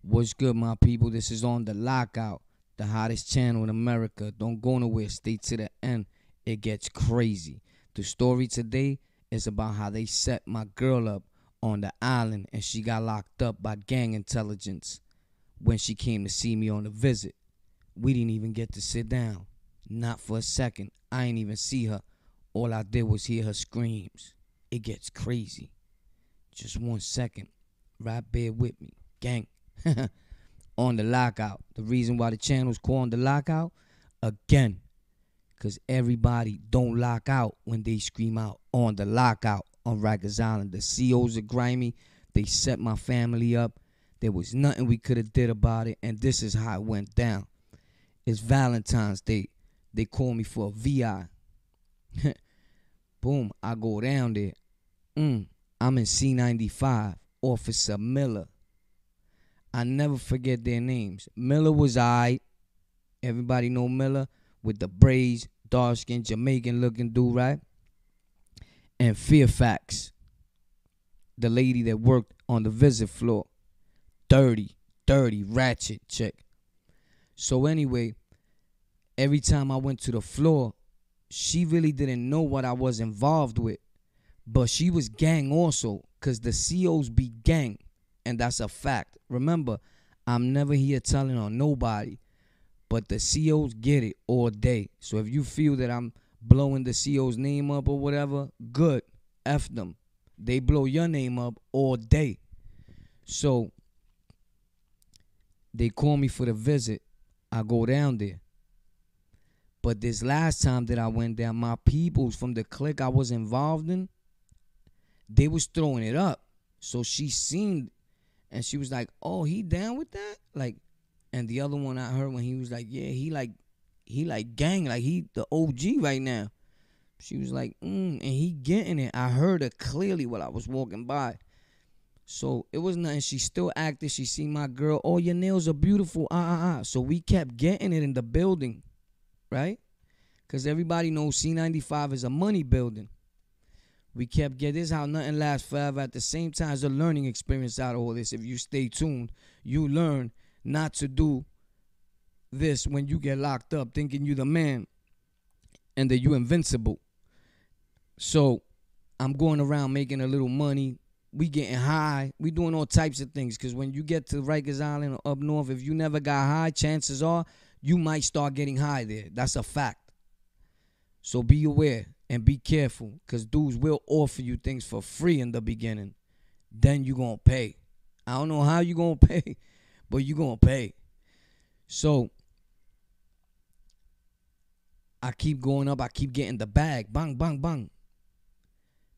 What's good, my people? This is On The Lockout, the hottest channel in America. Don't go nowhere. Stay to the end. It gets crazy. The story today is about how they set my girl up on the island and she got locked up by gang intelligence when she came to see me on a visit. We didn't even get to sit down. Not for a second. I ain't even see her. All I did was hear her screams. It gets crazy. Just 1 second. Right there with me. Gang. On The Lockout. The reason why the channel's called On The Lockout, again, because everybody don't lock out when they scream out on the lockout on Rikers Island. The COs are grimy. They set my family up. There was nothing we could have did about it, and this is how it went down. It's Valentine's Day. They call me for a VI. Boom, I go down there. I'm in C95. Officer Miller. I never forget their names. Miller was I. Everybody know Miller with the braids, dark skin, Jamaican looking dude, right? And Fairfax, the lady that worked on the visit floor. Dirty, ratchet chick. So anyway, every time I went to the floor, she really didn't know what I was involved with. But she was gang also, because the COs be gang. And that's a fact. Remember, I'm never here telling on nobody. But the COs get it all day. So if you feel that I'm blowing the CO's name up or whatever, good. F them. They blow your name up all day. So they call me for the visit. I go down there. But this last time that I went down, my peoples from the clique I was involved in, they was throwing it up. So she seen, and she was like, oh, he down with that? Like, and the other one I heard when he was like, yeah, he like gang, like he the OG right now. She was like, and he getting it. I heard her clearly while I was walking by. So it was nothing. She still acted. She seen my girl. Oh, your nails are beautiful. So we kept getting it in the building, right? Because everybody knows C95 is a money building. We kept getting this, how nothing lasts forever. At the same time, it's a learning experience out of all this. If you stay tuned, you learn not to do this when you get locked up, thinking you the man and that you invincible. So I'm going around making a little money. We getting high. We doing all types of things. Because when you get to Rikers Island or up north, if you never got high, chances are you might start getting high there. That's a fact. So be aware. And be careful, because dudes will offer you things for free in the beginning. Then you going to pay. I don't know how you going to pay, but you going to pay. So I keep going up. I keep getting the bag. Bang, bang, bang.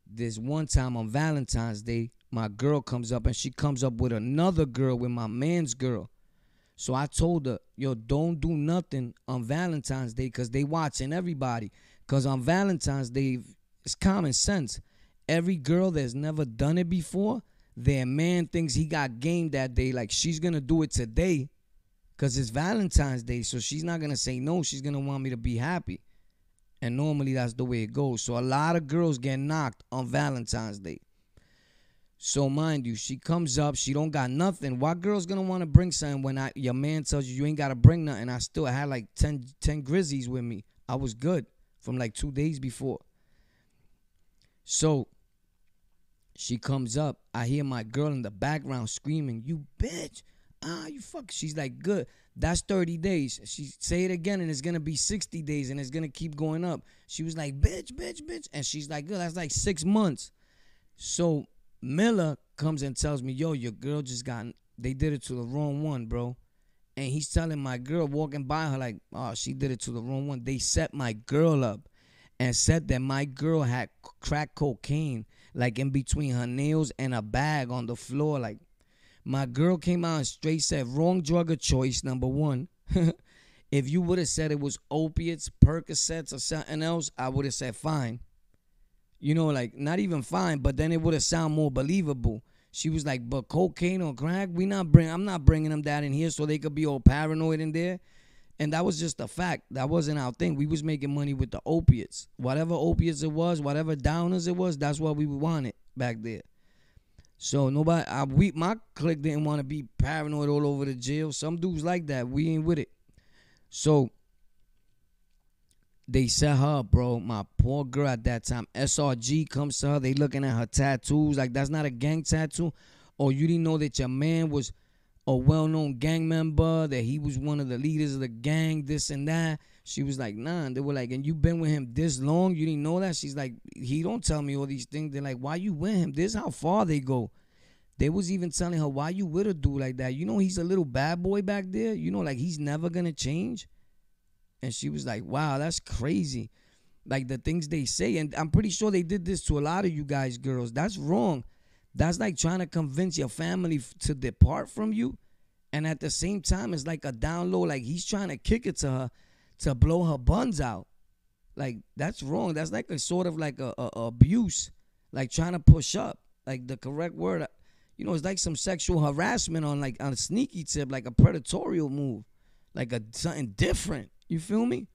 This one time on Valentine's Day, my girl comes up, and she comes up with another girl, with my man's girl. So I told her, yo, don't do nothing on Valentine's Day, because they watching everybody. Because on Valentine's Day, it's common sense. Every girl that's never done it before, their man thinks he got game that day. Like, she's going to do it today because it's Valentine's Day. So she's not going to say no. She's going to want me to be happy. And normally that's the way it goes. So a lot of girls get knocked on Valentine's Day. So mind you, she comes up. She don't got nothing. Why girls going to want to bring something when your man tells you ain't got to bring nothing? I still had like 10 Grizzies with me. I was good. From like 2 days before. So she comes up. I hear my girl in the background screaming, you bitch. You fuck. She's like, good. That's 30 days. She say it again and it's going to be 60 days and it's going to keep going up. She was like, bitch. And she's like, good. That's like 6 months. So Miller comes and tells me, yo, your girl just they did it to the wrong one, bro. And he's telling my girl, walking by her, like, oh, she did it to the wrong one. They set my girl up and said that my girl had crack cocaine, like, in between her nails and a bag on the floor. Like, my girl came out and straight said, wrong drug of choice, number one. If you would have said it was opiates, Percocets, or something else, I would have said fine. You know, like, not even fine, but then it would have sounded more believable. She was like, but cocaine or crack, I'm not bringing them that in here so they could be all paranoid in there. And that was just a fact. That wasn't our thing. We was making money with the opiates. Whatever opiates it was, whatever downers it was, that's what we wanted back there. So nobody, my clique didn't want to be paranoid all over the jail. Some dudes like that. We ain't with it. So they set her up, bro. My poor girl at that time. SRG comes to her. They looking at her tattoos. Like, that's not a gang tattoo. Or you didn't know that your man was a well-known gang member, that he was one of the leaders of the gang, this and that. She was like, nah. And they were like, and you been with him this long? You didn't know that? She's like, he don't tell me all these things. They're like, why you with him? This is how far they go. They was even telling her, why you with a dude like that? You know he's a little bad boy back there? You know, like, he's never gonna change? And she was like, wow, that's crazy. Like, the things they say. And I'm pretty sure they did this to a lot of you guys, girls. That's wrong. That's like trying to convince your family to depart from you. And at the same time, it's like a down low. Like, he's trying to kick it to her to blow her buns out. Like, that's wrong. That's like a sort of like a abuse. Like, trying to push up. Like, the correct word. You know, it's like some sexual harassment on a sneaky tip. Like a predatorial move. Like something different. You feel me?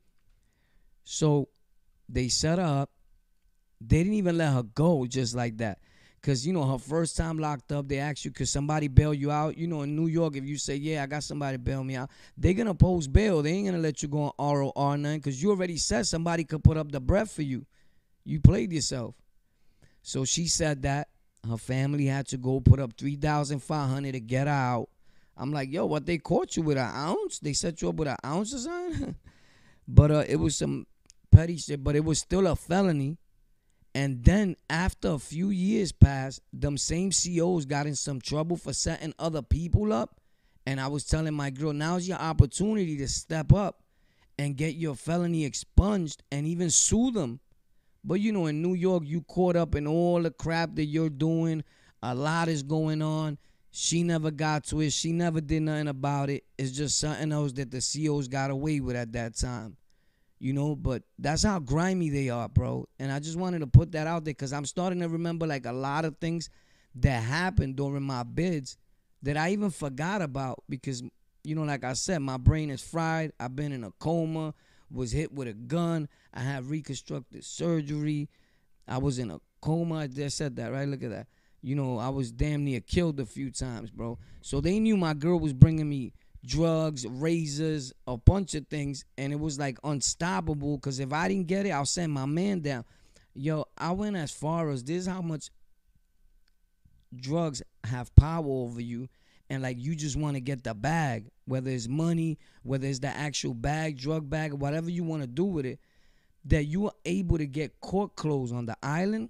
So they set her up. They didn't even let her go just like that. Because, you know, her first time locked up, they ask you, could somebody bail you out? You know, in New York, if you say, yeah, I got somebody bail me out, they're going to post bail. They ain't going to let you go on ROR nothing because you already said somebody could put up the breath for you. You played yourself. So she said that. Her family had to go put up $3,500 to get her out. I'm like, yo, what, they caught you with an ounce? They set you up with an ounce or something? But it was some petty shit, but it was still a felony. And then after a few years passed, them same COs got in some trouble for setting other people up. And I was telling my girl, now's your opportunity to step up and get your felony expunged and even sue them. But, you know, in New York, you caught up in all the crap that you're doing. A lot is going on. She never got to it. She never did nothing about it. It's just something else that the COs got away with at that time. You know, but that's how grimy they are, bro. And I just wanted to put that out there because I'm starting to remember like a lot of things that happened during my bids that I even forgot about because, you know, like I said, my brain is fried. I've been in a coma, was hit with a gun. I had reconstructive surgery. I was in a coma. I just said that, right? Look at that. You know, I was damn near killed a few times, bro. So they knew my girl was bringing me drugs, razors, a bunch of things, and it was like unstoppable because if I didn't get it, I'll send my man down. Yo, I went as far as this is how much drugs have power over you, and like you just want to get the bag, whether it's money, whether it's the actual bag, drug bag, or whatever you want to do with it, that you are able to get court clothes on the island.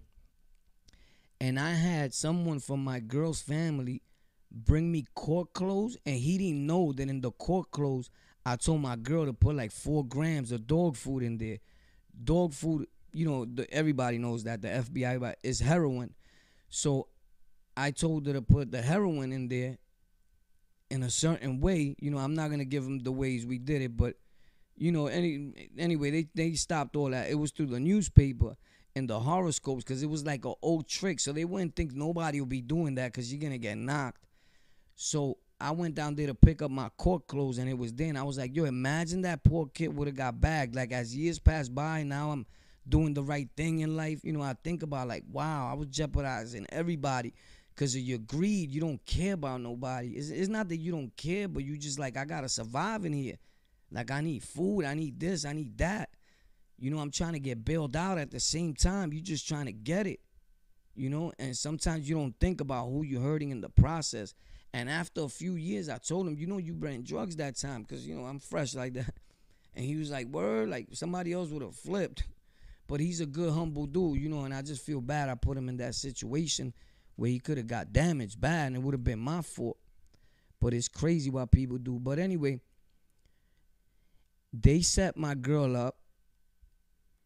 And I had someone from my girl's family bring me court clothes, and he didn't know that in the court clothes, I told my girl to put like 4 grams of dog food in there. Dog food, you know, everybody knows that, the FBI, is heroin. So I told her to put the heroin in there in a certain way. You know, I'm not going to give them the ways we did it, but, you know, anyway, they stopped all that. It was through the newspaper and the horoscopes because it was like an old trick. So they wouldn't think nobody will be doing that because you're going to get knocked. So I went down there to pick up my court clothes, and it was then. I was like, yo, imagine that poor kid would have got bagged. Like, as years passed by, now I'm doing the right thing in life. You know, I think about, like, wow, I was jeopardizing everybody because of your greed. You don't care about nobody. It's not that you don't care, but you just like, I got to survive in here. Like, I need food. I need this. I need that. You know, I'm trying to get bailed out at the same time. You just trying to get it. You know, and sometimes you don't think about who you're hurting in the process. And after a few years, I told him, you know, you bring drugs that time because, you know, I'm fresh like that. And he was like, word, like somebody else would have flipped. But he's a good, humble dude, you know, and I just feel bad I put him in that situation where he could have got damaged bad and it would have been my fault. But it's crazy what people do. But anyway, they set my girl up.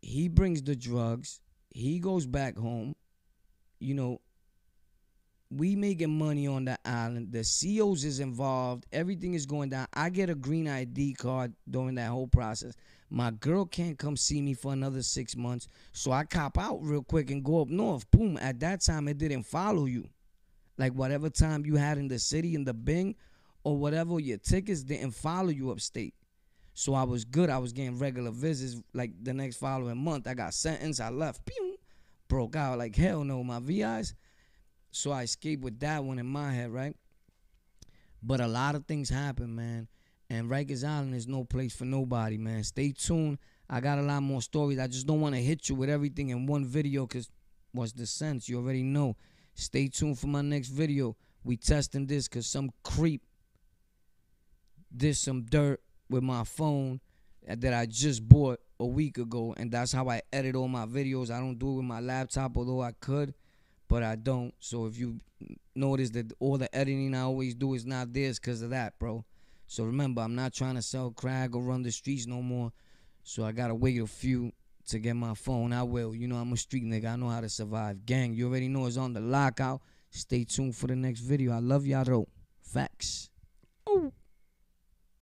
He brings the drugs. He goes back home. You know, we making money on the island. The COs is involved. Everything is going down. I get a green ID card during that whole process. My girl can't come see me for another 6 months. So I cop out real quick and go up north. Boom. At that time, it didn't follow you. Like whatever time you had in the city, in the Bing, or whatever, your tickets didn't follow you upstate. So I was good. I was getting regular visits like the next following month. I got sentenced. I left. Pew, broke out like hell no. My VIs, So I escaped with that one in my head, right? But a lot of things happen, man. And Rikers Island is no place for nobody, man. Stay tuned. I got a lot more stories. I just don't want to hit you with everything in one video because what's the sense? You already know. Stay tuned for my next video. We testing this because some creep did some dirt with my phone that I just bought a week ago. And that's how I edit all my videos. I don't do it with my laptop, although I could, but I don't. So if you notice that all the editing I always do is not this because of that, bro. So remember, I'm not trying to sell crack or run the streets no more. So I gotta wait a few to get my phone. I will. You know I'm a street nigga. I know how to survive. Gang, you already know it's on the lockout. Stay tuned for the next video. I love y'all though. Facts.